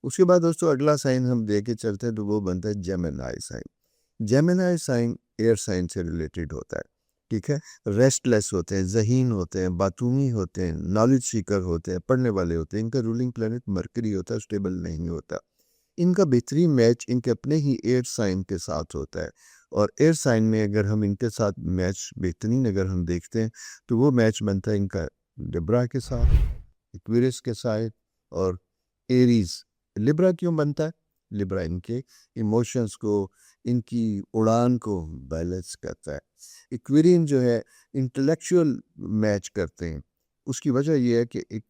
उसके बाद दोस्तों अगला साइन हम दे के चलते हैं तो वो बनता है Gemini sign. Gemini sign air sign से रिलेटेड होता है, ठीक है। रेस्टलेस होते हैं, ज़हीन होते हैं, बातूनी होते हैं, नॉलेज सीकर होते हैं, पढ़ने वाले होते हैं। इनका रूलिंग प्लैनेट मरकरी होता है, स्टेबल नहीं होता। इनका बेहतरीन मैच इनके अपने ही एयर साइन के साथ होता है। और एयर साइन में अगर हम इनके साथ मैच बेहतरीन अगर हम देखते हैं तो वो मैच बनता है इनका लिब्रा के साथ, एक्वेरियस के साथ और एरीज। लिब्रा क्यों बनता है? लिब्रा इनके इमोशंस को, इनकी उड़ान को बैलेंस करता है। एक्वेरियन जो है इंटेलेक्चुअल मैच करते हैं। उसकी वजह ये है कि एक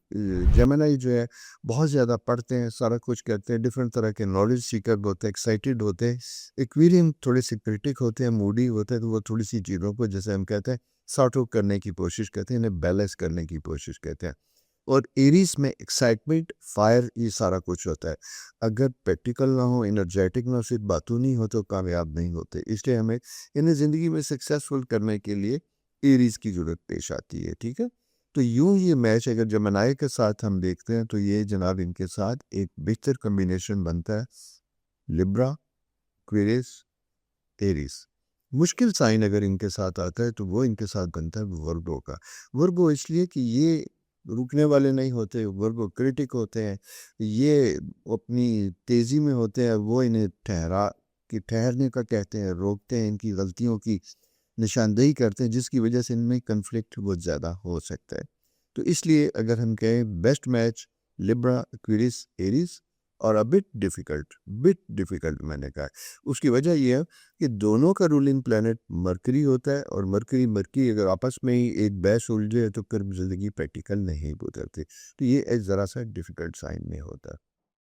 जेमिनी जो है बहुत ज़्यादा पढ़ते हैं, सारा कुछ करते हैं, डिफरेंट तरह के नॉलेज सीकर होते हैं, एक्साइटेड होते हैं। एक्वेरियन थोड़े से क्रिटिक होते हैं, मूडी होते हैं, तो वो थोड़ी सी चीज़ों को जैसे हम कहते हैं सॉर्ट आउट करने की कोशिश करते हैं, इन्हें बैलेंस करने की कोशिश करते हैं। और एरीज में एक्साइटमेंट, फायर, ये सारा कुछ होता है। अगर प्रैक्टिकल ना हो, एनर्जेटिक ना हो, सिर्फ बातों नहीं हो तो कामयाब नहीं होते। इसलिए हमें इन्हें ज़िंदगी में सक्सेसफुल करने के लिए एरीज की ज़रूरत पेश आती है, ठीक है। तो यूं ये मैच अगर जमनाई के साथ हम देखते हैं तो ये जनाब इनके साथ एक बेहतर कम्बिनेशन बनता है, लिब्रा, क्वेरियस, एरीज। मुश्किल साइन अगर इनके साथ आता है तो वो इनके साथ बनता है वर्गो का। वर्गो इसलिए कि ये रुकने वाले नहीं होते, वर्गो क्रिटिक होते हैं, ये अपनी तेज़ी में होते हैं, वो इन्हें ठहरने का कहते हैं, रोकते हैं, इनकी गलतियों की निशानदेही करते हैं, जिसकी वजह से इनमें कन्फ्लिक्ट बहुत ज़्यादा हो सकता है। तो इसलिए अगर हम कहें best match Libra, Aquarius, Aries और बिट डिफ़िकल्ट मैंने कहा। उसकी वजह ये है कि दोनों का रूलिंग प्लैनेट मरकरी होता है और मरकरी अगर आपस में ही एक बहस उलझे तो फिर ज़िंदगी प्रैक्टिकल नहीं गुजरती। तो ये एक ज़रा सा डिफ़िकल्ट साइन में होता है।